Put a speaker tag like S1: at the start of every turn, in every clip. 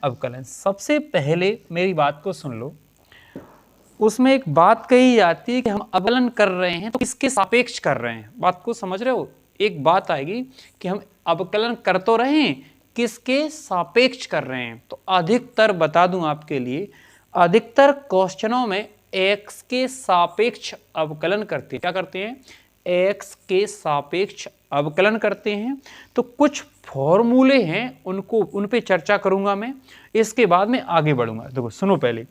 S1: अवकलन। सबसे पहले मेरी बात को सुन लो, उसमें एक बात कही जाती है कि हम अवकलन कर रहे हैं तो किसके सापेक्ष कर रहे हैं। बात को समझ रहे हो? एक बात आएगी कि हम अवकलन कर तो रहे हैं, किसके सापेक्ष कर रहे हैं। तो अधिकतर बता दूं आपके लिए, अधिकतर क्वेश्चनों में x के सापेक्ष अवकलन करते हैं। क्या करते हैं? x के सापेक्ष अवकलन करते हैं। तो कुछ फॉर्मूले हैं, उन पे चर्चा करूंगा मैं, इसके बाद में आगे बढ़ूंगा। देखो सुनो पहले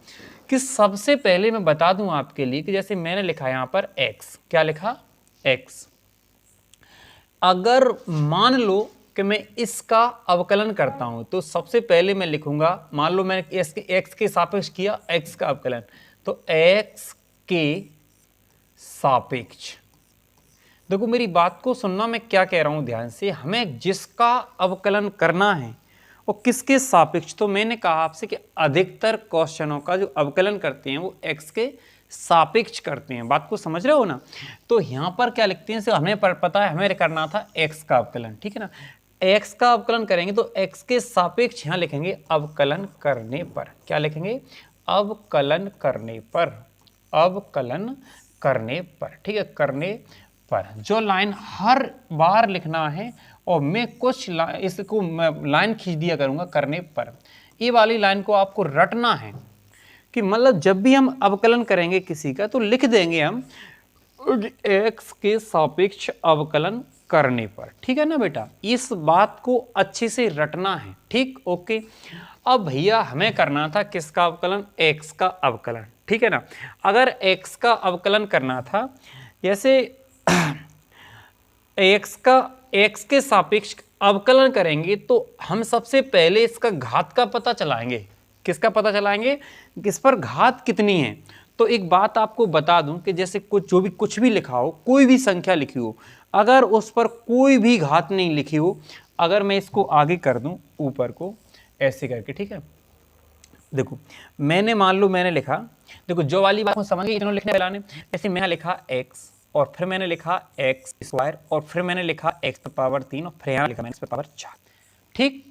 S1: कि सबसे पहले मैं बता दूं आपके लिए कि जैसे मैंने लिखा यहां पर x, क्या लिखा? x। अगर मान लो कि मैं इसका अवकलन करता हूं तो सबसे पहले मैं लिखूंगा, मान लो मैंने x के सापेक्ष किया x का अवकलन, तो x के सापेक्ष। देखो मेरी बात को सुनना, मैं क्या कह रहा हूं ध्यान से। हमें जिसका अवकलन करना है वो किसके सापेक्ष, तो मैंने कहा आपसे कि अधिकतर क्वेश्चनों का जो अवकलन करते हैं वो x के सापेक्ष करते हैं। बात को समझ रहे हो ना? तो यहां पर क्या लिखते हैं, हमें पता है हमें करना था x का अवकलन, ठीक है ना। x का अवकलन करेंगे तो x के सापेक्ष यहां लिखेंगे अवकलन करने पर। क्या लिखेंगे? अवकलन करने पर, अवकलन करने पर, ठीक है, करने पर। जो लाइन हर बार लिखना है, और मैं कुछ इसको लाइन खींच दिया करूंगा करने पर। ये वाली लाइन को आपको रटना है कि मतलब जब भी हम अवकलन करेंगे किसी का तो लिख देंगे हम x के सापेक्ष अवकलन करने पर, ठीक है ना बेटा। इस बात को अच्छे से रटना है, ठीक, ओके। अब भैया हमें करना था किसका अवकलन? x का अवकलन, ठीक है ना। अगर x का अवकलन करना था, जैसे x के सापेक्ष अवकलन करेंगे तो हम सबसे पहले इसका घात का पता चलाएंगे। किसका पता चलाएंगे? किस पर घात कितनी है। तो एक बात आपको बता दूं कि जैसे कुछ भी लिखा हो, कोई भी संख्या लिखी हो, अगर उस पर कोई भी घात नहीं लिखी हो, अगर मैं इसको आगे कर दूं ऊपर को ऐसे करके, ठीक है। देखो मैंने मान लो मैंने लिखा, देखो जो वाली बात को समझ गए इन्होंने लिखने वाले, ऐसे मैंने लिखा x और फिर मैंने लिखा एक्स स्क्वायर और फिर मैंने लिखा x पर पावर 3 और फिर यहाँ लिखा मैंने x पर पावर 4, ठीक।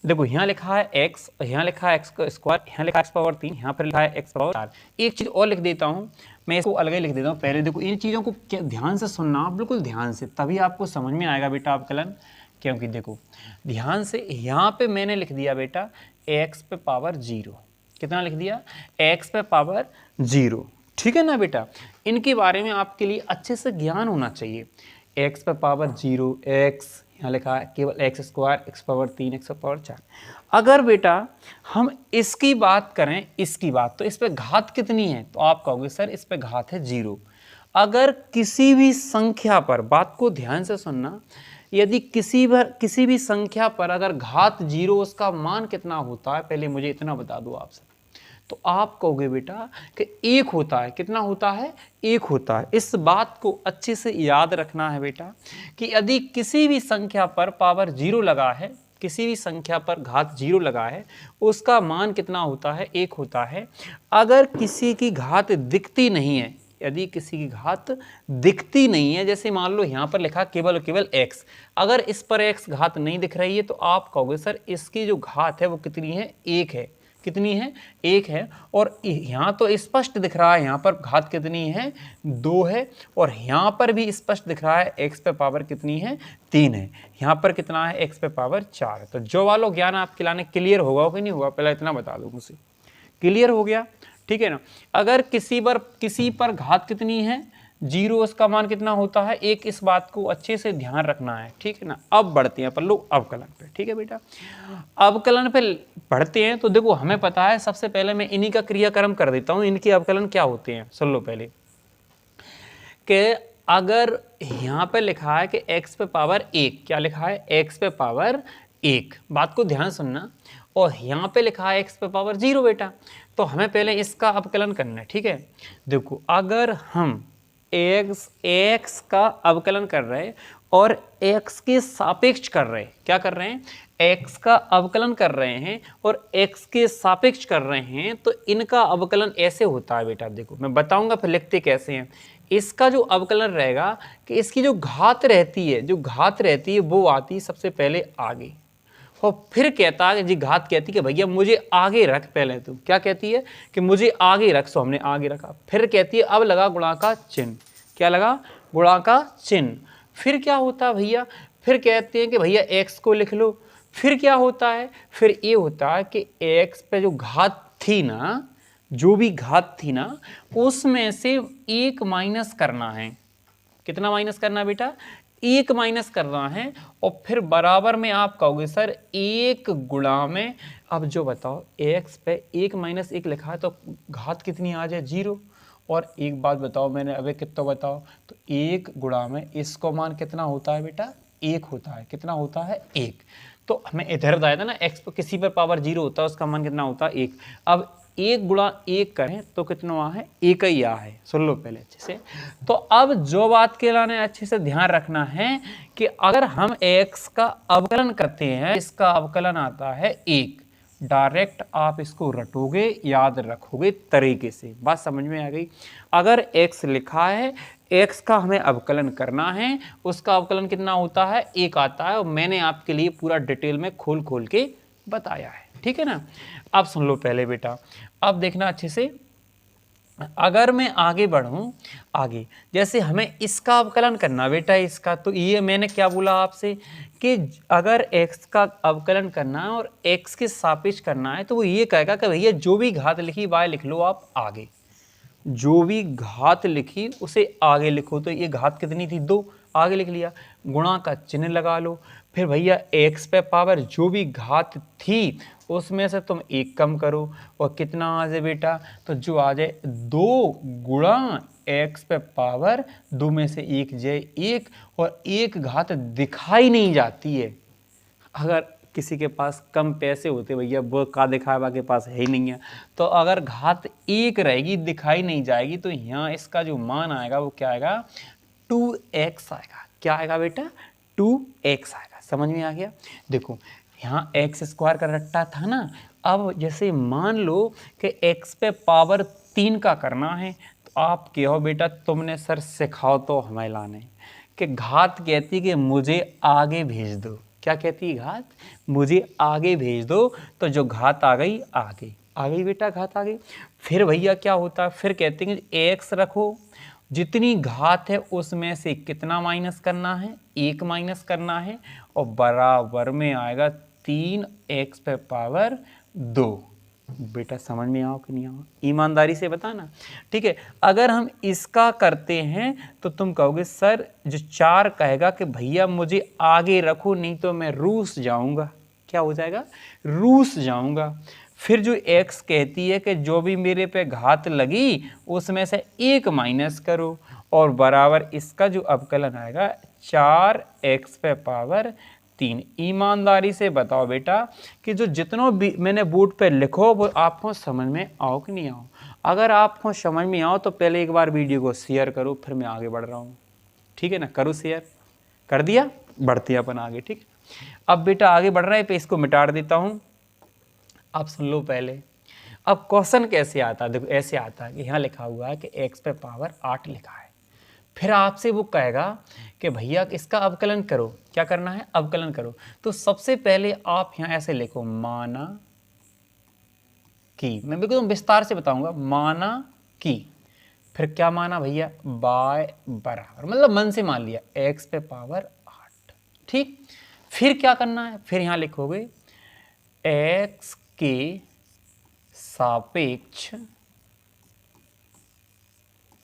S1: देखो यहाँ लिखा है x, यहाँ लिखा है x स्क्वायर, यहाँ लिखा है x पावर 3, यहाँ पर लिखा है x पावर 4। एक चीज़ और लिख देता हूँ मैं, इसको अलग ही लिख देता हूँ। पहले देखो इन चीज़ों को ध्यान से सुनना, बिल्कुल ध्यान से, तभी आपको समझ में आएगा बेटा अवकलन। क्योंकि देखो ध्यान से, यहाँ पे मैंने लिख दिया बेटा x पे पावर 0। कितना लिख दिया? x पे पावर 0, ठीक है ना बेटा। इनके बारे में आपके लिए अच्छे से ज्ञान होना चाहिए। x पे पावर 0, x यहाँ लिखा है केवल x square, x power 3, x power 4। अगर बेटा हम इसकी बात करें, इसकी बात, तो इस पे घात कितनी है? तो आप कहोगे सर इस पे घात है 0। अगर किसी भी संख्या पर, बात को ध्यान से सुनना, यदि किसी भी संख्या पर अगर घात 0, उसका मान कितना होता है, पहले मुझे इतना बता दो आपसे। तो आप कहोगे बेटा कि 1 होता है। कितना होता है? 1 होता है। इस बात को अच्छे से याद रखना है बेटा कि यदि किसी भी संख्या पर पावर 0 लगा है, किसी भी संख्या पर घात 0 लगा है, उसका मान कितना होता है? 1 होता है। अगर किसी की घात दिखती नहीं है, यदि किसी की घात दिखती नहीं है, जैसे मान लो यहाँ पर लिखा केवल x, अगर इस पर x घात नहीं दिख रही है तो आप कहोगे सर इसकी जो घात है वो कितनी है? 1 है। कितनी है? 1 है। और यहाँ तो स्पष्ट दिख रहा है यहाँ पर घात कितनी है? 2 है। और यहाँ पर भी स्पष्ट दिख रहा है x पे पावर कितनी है? 3 है। यहाँ पर कितना है? x पे पावर 4 है। तो जो वालों ज्ञान आपके लाने क्लियर होगा कि नहीं होगा, पहले इतना बता दो मुझे। क्लियर हो गया? ठीक है ना। अगर किसी पर घात कितनी है? 0, उसका मान कितना होता है? 1। इस बात को अच्छे से ध्यान रखना है, ठीक है ना। अब बढ़ते हैं अपन लोग अवकलन पे, ठीक है बेटा। अवकलन पे बढ़ते हैं तो देखो हमें पता है, सबसे पहले मैं इन्हीं का क्रियाक्रम कर देता हूं। इनके अवकलन क्या होते हैं सुन लो पहले, कि अगर यहाँ पे लिखा है कि x पे पावर 1, क्या लिखा है? x पे पावर 1, बात को ध्यान सुनना, और यहाँ पे लिखा है x पे पावर 0 बेटा। तो हमें पहले इसका अवकलन करना है, ठीक है। देखो अगर हम x का अवकलन कर रहे हैं और x के सापेक्ष कर रहे हैं, क्या कर रहे हैं? x का अवकलन कर रहे हैं और x के सापेक्ष कर रहे हैं, तो इनका अवकलन ऐसे होता है बेटा। देखो मैं बताऊंगा फिर लिखते कैसे हैं। इसका जो अवकलन रहेगा कि इसकी जो घात रहती है वो आती है सबसे पहले आगे, और फिर कहता है जी, घात कहती कि भैया मुझे आगे रख, पहले तो क्या कहती है कि मुझे आगे रख, सो हमने आगे रखा। फिर कहती है अब लगा गुणा का चिन्ह, क्या लगा, गुणा का चिन्ह। फिर क्या होता है भैया, फिर कहते हैं कि भैया x को लिख लो। फिर क्या होता है, फिर ये होता है कि x पे जो घात थी ना, जो भी घात थी ना, उसमें से एक माइनस करना है। कितना माइनस करना है बेटा, एक माइनस करना है। और फिर बराबर में आप कहोगे सर एक गुणा में, अब जो बताओ x पे एक माइनस एक लिखा है तो घात कितनी आ जाए, 0। और एक बात बताओ, मैंने अबे कितना बताओ, तो एक गुणा में इसको मान कितना होता है बेटा, 1 होता है। कितना होता है, 1। तो हमें इधर बताया था ना x पर किसी पर पावर 0 होता है, उसका मान कितना होता है, 1। अब 1 गुणा 1 करें तो कितना आ है, 1 ही आ है। सुन लो पहले अच्छे से। तो अब जो बात के लाने अच्छे से ध्यान रखना है कि अगर हम x का अवकलन करते हैं, इसका अवकलन आता है 1। डायरेक्ट आप इसको रटोगे, याद रखोगे तरीके से, बात समझ में आ गई। अगर x लिखा है, x का हमें अवकलन करना है, उसका अवकलन कितना होता है, 1 आता है। और मैंने आपके लिए पूरा डिटेल में खोल खोल के बताया है, ठीक है ना। अब सुन लो पहले बेटा, अब देखना अच्छे से। अगर मैं आगे बढ़ूं, आगे जैसे हमें इसका अवकलन करना बेटा, इसका, तो ये मैंने क्या बोला आपसे कि अगर x का अवकलन करना है और x के सापेक्ष करना है, तो वो ये कहेगा कि भैया जो भी घात लिखी y लिख लो आप आगे, जो भी घात लिखी उसे आगे लिखो। तो ये घात कितनी थी, 2, आगे लिख लिया, गुणा का चिन्ह लगा लो। फिर भैया x पे पावर जो भी घात थी उसमें से तुम 1 कम करो, और कितना आ जाए बेटा, तो जो आ जाए 2 गुणा x पे पावर 2 में से 1 जाए 1, और 1 घात दिखाई नहीं जाती है। अगर किसी के पास कम पैसे होते भैया, वो का दिखावा के पास है ही नहीं है, तो अगर घात 1 रहेगी, दिखाई नहीं जाएगी, तो यहाँ इसका जो मान आएगा वो क्या आएगा, 2x आएगा। क्या आएगा बेटा, 2x आएगा। समझ में आ गया। देखो यहाँ x² का रट्टा था ना, अब जैसे मान लो कि x पे पावर 3 का करना है, तो आप कहो बेटा तुमने सर सिखाओ तो हमें लाने, कि घात कहती कि मुझे आगे भेज दो। क्या कहती है घात, मुझे आगे भेज दो। तो जो घात आ गई, आ गई बेटा, घात आ गई। फिर भैया क्या होता है, फिर कहते हैं कि x रखो, जितनी घात है उसमें से कितना माइनस करना है, 1 माइनस करना है, और बराबर में आएगा 3x पे पावर 2। बेटा समझ में आओ कि नहीं आओ, ईमानदारी से बताना, ठीक है। अगर हम इसका करते हैं तो तुम कहोगे सर जो 4 कहेगा कि भैया मुझे आगे रखो, नहीं तो मैं रूस जाऊंगा। क्या हो जाएगा, रूस जाऊंगा। फिर जो x कहती है कि जो भी मेरे पे घात लगी उसमें से 1 माइनस करो, और बराबर इसका जो अवकलन आएगा 4x पे पावर 3। ईमानदारी से बताओ बेटा कि जो जितनों भी मैंने बोर्ड पे लिखो वो आपको समझ में आओ कि नहीं आओ। अगर आपको समझ में आओ तो पहले एक बार वीडियो को शेयर करो, फिर मैं आगे बढ़ रहा हूँ, ठीक है ना। करो शेयर, कर दिया, बढ़ते अपन आगे, ठीक। अब बेटा आगे बढ़ रहा है, पे इसको मिटा देता हूँ। अब सुन लो पहले, अब क्वेश्चन कैसे आता है, देखो ऐसे आता है कि यहाँ लिखा हुआ है कि x पे पावर 8 लिखा है। फिर आपसे वो कहेगा कि भैया इसका अवकलन करो। क्या करना है, अवकलन करो। तो सबसे पहले आप यहाँ ऐसे लिखो, माना कि, मैं बिल्कुल विस्तार से बताऊंगा, माना कि, फिर क्या माना भैया, बाय बराबर, मतलब मन से मान लिया x पे पावर 8, ठीक। फिर क्या करना है, फिर यहाँ लिखोगे x के सापेक्ष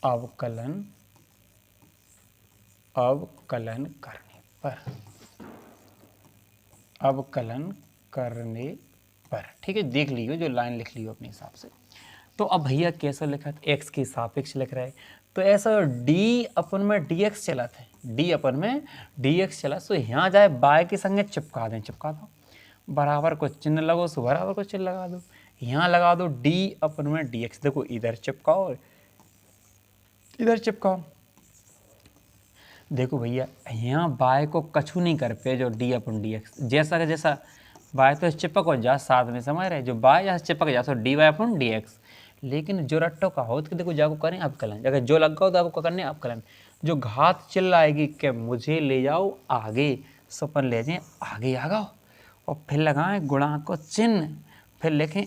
S1: अवकलन करने पर, ठीक है। देख लियो जो लाइन लिख लियो अपने हिसाब से। तो अब भैया कैसा लिखा है, x के सापेक्ष लिख रहा है, तो ऐसा d अपन में dx चला था, d अपन में dx चला, तो यहाँ जाए बाय के संगे चिपका दें, चिपका दो, बराबर को चिन्ह लगो, सो बराबर को चिन्ह लगा दो, यहाँ लगा दो d अपन में dx। देखो इधर चिपकाओ, इधर चिपकाओ। देखो भैया यहाँ बाय को कछु नहीं कर पे, जो d अपन dx जैसा का जैसा बाय तो चिपक हो जा साथ में, समझ रहे, जो बाय जहाँ चिपक जा सो dy अपन dx। लेकिन जो रट्टो का हो तो देखो जाको करें अवकलन, अगर जो लग गो तो आपको करने अवकलन। जो घात चिल्लाएगी कि मुझे ले जाओ आगे, सो अपन ले जाए आगे आ गओ, और फिर लगाएं गुणा को चिन्ह, फिर लिखें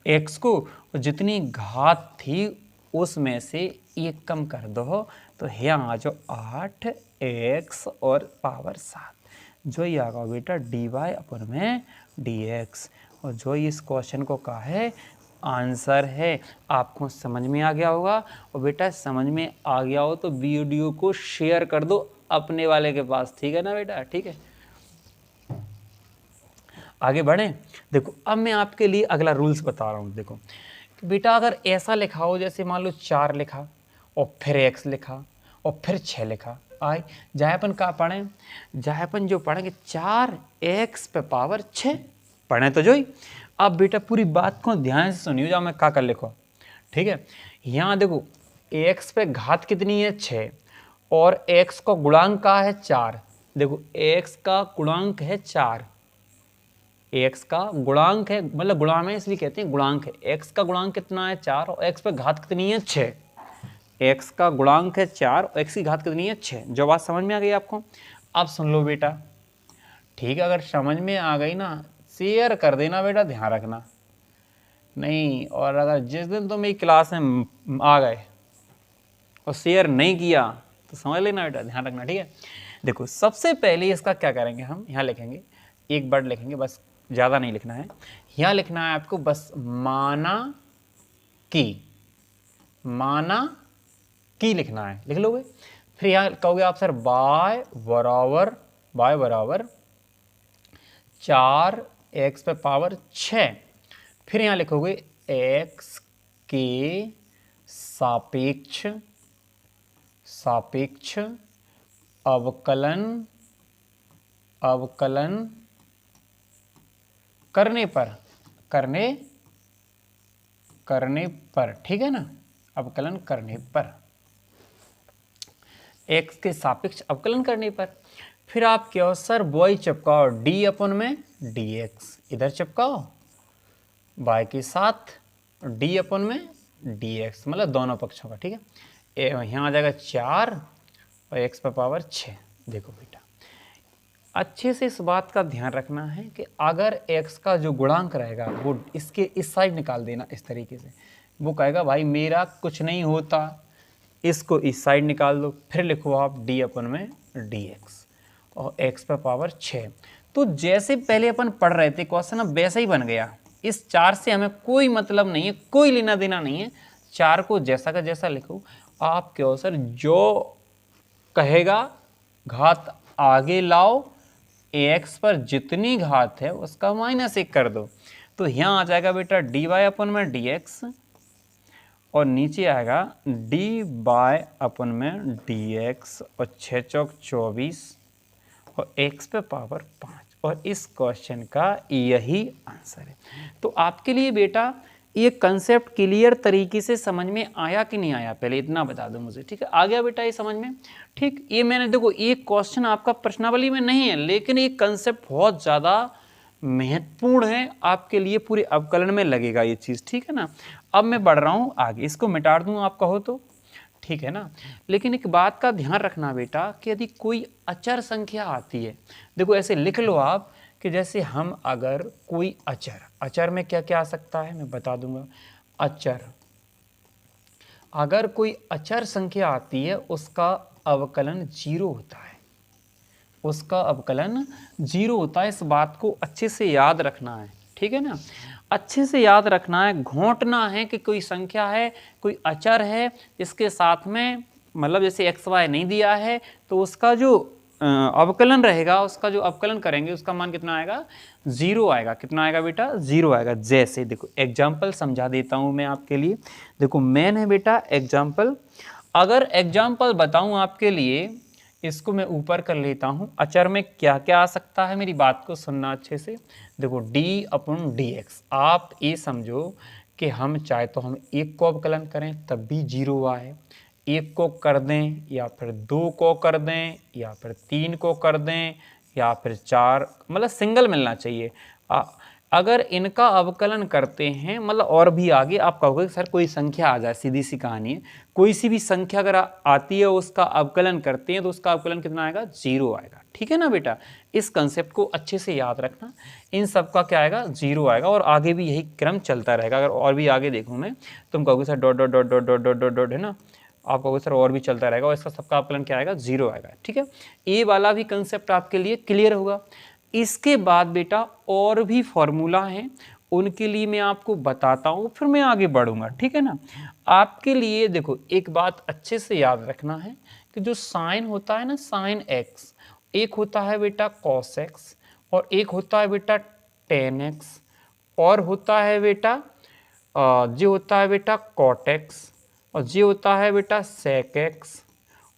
S1: एक्स को, और जितनी घात थी उसमें से एक कम कर दो, तो यहाँ आ जाओ 8x और पावर 7, जो ये आ गया बेटा dy/dx, और जो इस क्वेश्चन को कहा है आंसर है। आपको समझ में आ गया होगा, और बेटा समझ में आ गया हो तो वीडियो को शेयर कर दो अपने वाले के पास, ठीक है ना बेटा, ठीक है। आगे बढ़ें। देखो अब मैं आपके लिए अगला रूल्स बता रहा हूँ। देखो कि बेटा अगर ऐसा लिखा हो, जैसे मान लो 4 लिखा और फिर x लिखा और फिर 6 लिखा, आए जायपन का पढ़ें, जायपन जो पढ़ेंगे 4x पे पावर 6 पढ़ें तो जो ही। अब बेटा पूरी बात को ध्यान से सुनियो, जाओ मैं का कर लिखो, ठीक है। यहाँ देखो x पे घात कितनी है 6, और x का गुणांक का है 4। देखो x का गुणांक है 4, x का गुणांक है, मतलब गुणा में इसलिए कहते हैं गुणांक है। x का गुणांक कितना है 4, और x पे घात कितनी है 6। x का गुणांक है 4 और x की घात कितनी है 6। जो बात समझ में आ गई आपको, अब सुन लो बेटा, ठीक है। अगर समझ में आ गई ना शेयर कर देना बेटा, ध्यान रखना नहीं, और अगर जिस दिन तुम एक क्लास में आ गए और शेयर नहीं किया तो समझ लेना बेटा, ध्यान रखना, ठीक है। देखो सबसे पहले इसका क्या करेंगे, हम यहाँ लिखेंगे एक वर्ड लिखेंगे, बस ज़्यादा नहीं लिखना है। यहाँ लिखना है आपको बस माना की लिखना है, लिख लोगे। फिर यहाँ कहोगे आप सर y बराबर 4x पे पावर 6। फिर यहाँ लिखोगे x के सापेक्ष अवकलन करने पर, ठीक है ना, अवकलन करने पर, x के सापेक्ष अवकलन करने पर। फिर आप क्या हो सर y चिपकाओ d/dx, इधर चिपकाओ y के साथ d/dx, मतलब दोनों पक्षों का, ठीक है। यहाँ आ जाएगा 4 और x पर पावर 6। देखो बेटा अच्छे से इस बात का ध्यान रखना है कि अगर x का जो गुणांक रहेगा वो इसके इस साइड निकाल देना, इस तरीके से वो कहेगा भाई मेरा कुछ नहीं होता, इसको इस साइड निकाल दो। फिर लिखो आप d/dx और x पर पावर 6। तो जैसे पहले अपन पढ़ रहे थे क्वेश्चन, अब वैसा ही बन गया। इस 4 से हमें कोई मतलब नहीं है, कोई लेना देना नहीं है। 4 को जैसा का जैसा लिखो। आप क्यों सर जो कहेगा घात आगे लाओ, x पर जितनी घात है उसका -1 कर दो, तो यहाँ आ जाएगा बेटा dy/dx और नीचे आएगा dy/dx और 6 चौक 24 और x पे पावर 5, और इस क्वेश्चन का यही आंसर है। तो आपके लिए बेटा ये कंसेप्ट क्लियर तरीके से समझ में आया कि नहीं आया, पहले इतना बता दो मुझे, ठीक है। आ गया बेटा ये समझ में, ठीक। ये मैंने देखो एक क्वेश्चन आपका प्रश्नावली में नहीं है, लेकिन ये कंसेप्ट बहुत ज़्यादा महत्वपूर्ण है आपके लिए, पूरे अवकलन में लगेगा ये चीज़, ठीक है ना। अब मैं बढ़ रहा हूँ आगे, इसको मिटा दूँ आप कहो तो, ठीक है ना। लेकिन एक बात का ध्यान रखना बेटा कि यदि कोई अचर संख्या आती है, देखो ऐसे लिख लो आप कि जैसे हम अगर कोई अचर में क्या क्या आ सकता है मैं बता दूंगा। अगर कोई अचर संख्या आती है उसका अवकलन 0 होता है, उसका अवकलन 0 होता है। इस बात को अच्छे से याद रखना है, ठीक है ना, अच्छे से याद रखना है, घोंटना है कि कोई संख्या है, कोई अचर है, इसके साथ में मतलब जैसे x y नहीं दिया है तो उसका जो अवकलन रहेगा, उसका जो अवकलन करेंगे उसका मान कितना आएगा, 0 आएगा। कितना आएगा बेटा, 0 आएगा। जैसे देखो एग्जाम्पल समझा देता हूँ मैं आपके लिए। देखो मेन है बेटा एग्जाम्पल, अगर एग्जाम्पल बताऊँ आपके लिए, इसको मैं ऊपर कर लेता हूँ। अचर में क्या क्या आ सकता है, मेरी बात को सुनना अच्छे से। देखो d/dx, आप ये समझो कि हम चाहे तो हम 1 को अवकलन करें तब भी 0 आए, 1 को कर दें या फिर 2 को कर दें या फिर 3 को कर दें या फिर 4, मतलब सिंगल मिलना चाहिए। अगर इनका अवकलन करते हैं, मतलब और भी आगे आप कहोगे सर कोई संख्या आ जाए, सीधी सी कहानी है, कोई सी भी संख्या अगर आती है उसका अवकलन करते हैं तो उसका अवकलन कितना आएगा, 0 आएगा। ठीक है ना बेटा, इस कंसेप्ट को अच्छे से याद रखना, इन सब का क्या आएगा, 0 आएगा, और आगे भी यही क्रम चलता रहेगा। अगर और भी आगे देखूँ मैं, तुम कहोगे sir dot dot dot dot dot dot dot dot, है ना, आप कहोगे सर और भी चलता रहेगा, और इसका सबका अवकलन क्या आएगा, 0 आएगा। ठीक है, ये वाला भी कंसेप्ट आपके लिए क्लियर होगा। इसके बाद बेटा और भी फॉर्मूला हैं, उनके लिए मैं आपको बताता हूँ, फिर मैं आगे बढ़ूंगा। ठीक है ना, आपके लिए देखो एक बात अच्छे से याद रखना है कि जो साइन होता है ना, साइन एक्स, एक होता है बेटा कॉस एक्स, और एक होता है बेटा टेन एक्स, और होता है बेटा जो होता है बेटा कॉट एक्स, और जो होता है बेटा सेक एक्स,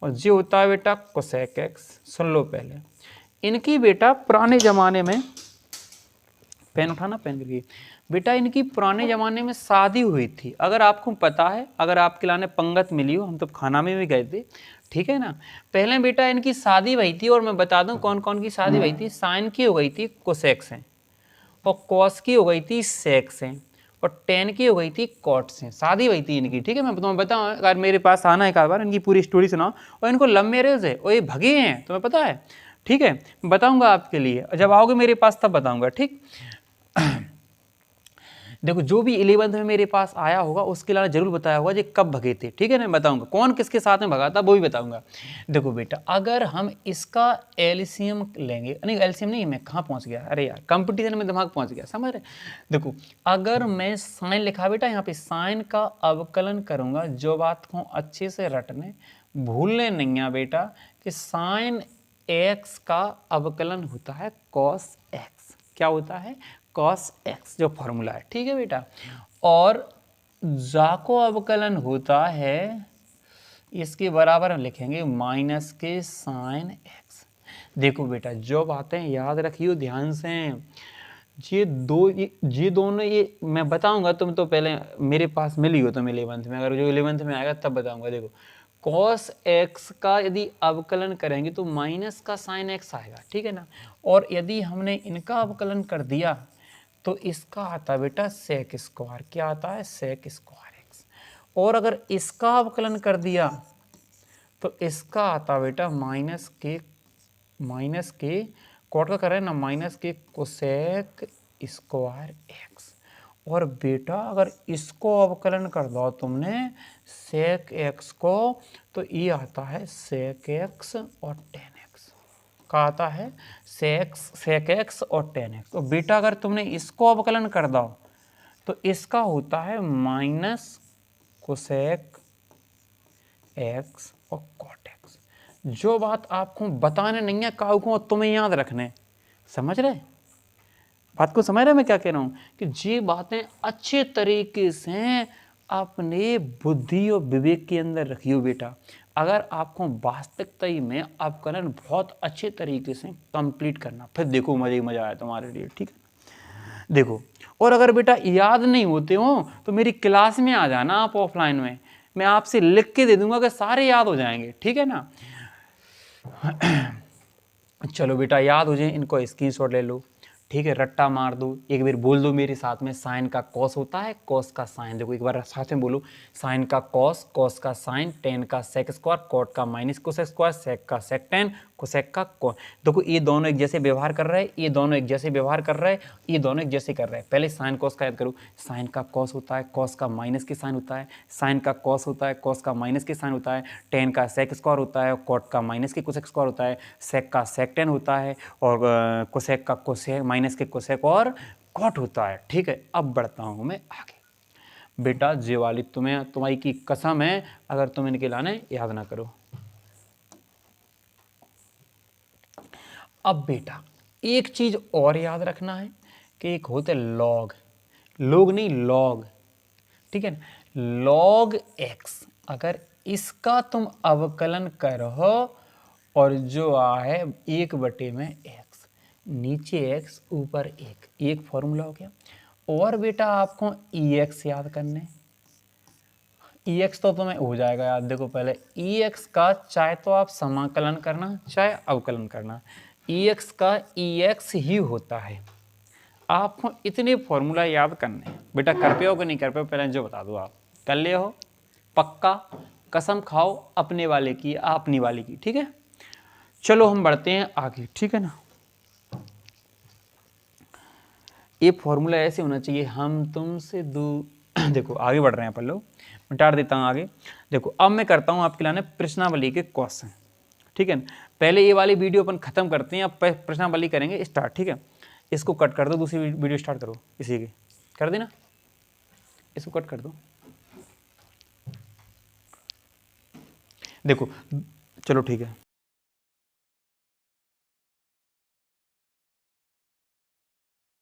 S1: और जो होता है बेटा कोसेक एक्स। सुन लो पहले, इनकी बेटा पुराने ज़माने में, पेन उठाना, पेन गिर गई बेटा, इनकी पुराने ज़माने में शादी हुई थी। अगर आपको पता है, अगर आपके लाने पंगत मिली हो, हम तो खाना में भी गए थे, ठीक है ना, पहले बेटा इनकी शादी हुई थी, और मैं बता दूं कौन कौन की शादी हुई थी। साइन की हो गई थी कोसेक से, और कॉस की हो गई थी सेक से, और टेन की हो गई थी कॉट से, शादी हुई थी इनकी। ठीक है, मैं तुम्हें बताऊँ, अगर मेरे पास आना है एक बार, इनकी पूरी स्टोरी सुनाओ, और इनको लव मैरिज है, और ये भगे हैं, तुम्हें पता है। ठीक है, बताऊंगा आपके लिए, जब आओगे मेरे पास तब बताऊंगा। ठीक देखो, जो भी 11th में मेरे पास आया होगा उसके लिए जरूर बताया होगा जी कब भगे थे। ठीक है ना, बताऊंगा कौन किसके साथ में भगा था, वो भी बताऊंगा। देखो बेटा, अगर हम इसका एलसीएम लेंगे, नहीं एलसीएम नहीं, मैं कहाँ पहुंच गया, अरे यार कंपटीशन में दिमाग पहुंच गया, समझ रहे। देखो, अगर मैं साइन लिखा बेटा, यहाँ पे साइन का अवकलन करूंगा, जो बात को अच्छे से रटने भूलने नहीं है बेटा, कि साइन एक्स का अवकलन होता है कॉस एक्स। क्या होता है, कॉस एक्स, जो फॉर्मूला है। ठीक है बेटा, और जाको अवकलन होता है, इसके बराबर हम लिखेंगे माइनस के साइन एक्स। देखो बेटा, जो बातें याद रखियो ध्यान से, ये दोनों, ये मैं बताऊंगा, तुम तो पहले मेरे पास मिली हो तुम 11th में, अगर जो 11th में आएगा तब बताऊंगा। देखो, कॉस एक्स का यदि अवकलन करेंगे तो माइनस का साइन एक्स आएगा। ठीक है ना, और यदि हमने इनका अवकलन कर दिया तो इसका आता है बेटा सेक स्क्वायर। क्या आता है, सेक स्क्वायर एक्स। और अगर इसका अवकलन कर दिया तो इसका आता बेटा माइनस के कॉट का कर रहे हैं ना, माइनस के कोसेक स्क्वायर एक्स। और बेटा अगर इसको अवकलन कर दो तुमने सेक एक्स को, तो ये आता है सेक एक्स और टेन एक्स। का आता है सेक एक्स और टेन एक्स। तो बेटा अगर तुमने इसको अवकलन कर दो तो इसका होता है माइनस कोसेक एक्स और कॉट एक्स। जो बात आपको बताने नहीं है काऊ को, तुम्हें याद रखने, समझ रहे बात को, समझ रहे मैं क्या कह रहा हूं, कि ये बातें अच्छे तरीके से अपने बुद्धि और विवेक के अंदर रखियो बेटा। अगर आपको वास्तविकता में अवकलन बहुत अच्छे तरीके से कंप्लीट करना, फिर देखो मजे ही मजा आया तुम्हारे लिए। ठीक है, देखो, और अगर बेटा याद नहीं होते हो तो मेरी क्लास में आ जाना आप ऑफलाइन में, मैं आपसे लिख के दे दूंगा कि सारे याद हो जाएंगे। ठीक है ना, चलो बेटा याद हो जाए, इनको स्क्रीनशॉट ले लो। ठीक है, रट्टा मार दो, एक बार बोल दो मेरे साथ में, साइन का कॉस होता है, कॉस का साइन। देखो एक बार साथ में बोलो, साइन का कॉस, कॉस का साइन, टेन का सेक स्क्वायर, कॉट का माइनस कोसेक स्क्वायर, सेक का सेक टेन, कोसेक का कॉस। देखो ये दोनों एक जैसे व्यवहार कर रहे हैं, ये दोनों एक जैसे व्यवहार कर रहे हैं, ये दोनों एक जैसे कर रहे हैं। पहले साइन कॉस का याद करो, साइन का कॉस होता है, कॉस का माइनस के साइन होता है, साइन का कॉस होता है, कॉस का माइनस के साइन होता है, टेन का सेक स्क्वायर होता है, कॉट का माइनस के कोसेक स्क्वायर होता है, सेक का सेक टेन होता है, और कोसेक का कोसेक माइनस के कोसेक और कॉट होता है। ठीक है, अब बढ़ता हूं मैं आगे। बेटा जे वाली तुम्हारी की कसम है, अगर तुम इनके लाने याद ना करो। अब बेटा एक चीज और याद रखना है कि एक होते लॉग, लोग नहीं लॉग। ठीक है ना, लॉग एक्स, अगर इसका तुम अवकलन करो और जो है 1/में एक्स, नीचे एक्स ऊपर एक फॉर्मूला हो गया। और बेटा आपको ई एक्स याद करने, ई एक्स तो तुम्हें हो जाएगा याद। देखो पहले ई एक्स का चाहे तो आप समाकलन करना चाहे अवकलन करना, ई एक्स का ई एक्स ही होता है। आपको इतने फॉर्मूला याद करने हैं। बेटा कर पे हो कि नहीं कर पे हो, पहले जो बता दो, आप कर ले हो पक्का, कसम खाओ अपने वाले की अपनी वाली की, ठीक है। चलो हम बढ़ते हैं आगे, ठीक है ना। ये फॉर्मूला ऐसे होना चाहिए, हम तुमसे देखो आगे बढ़ रहे हैं अपन लोग, मिटा देता हूँ आगे। देखो अब मैं करता हूँ आपके लाने प्रश्नावली के क्वेश्चन, ठीक है। पहले ये वाली वीडियो अपन खत्म करते हैं, अब प्रश्नावली करेंगे स्टार्ट, ठीक है। इसको कट कर दो, दूसरी वीडियो स्टार्ट करो, इसी की कर देना, इसको कट कर दो। देखो चलो ठीक है।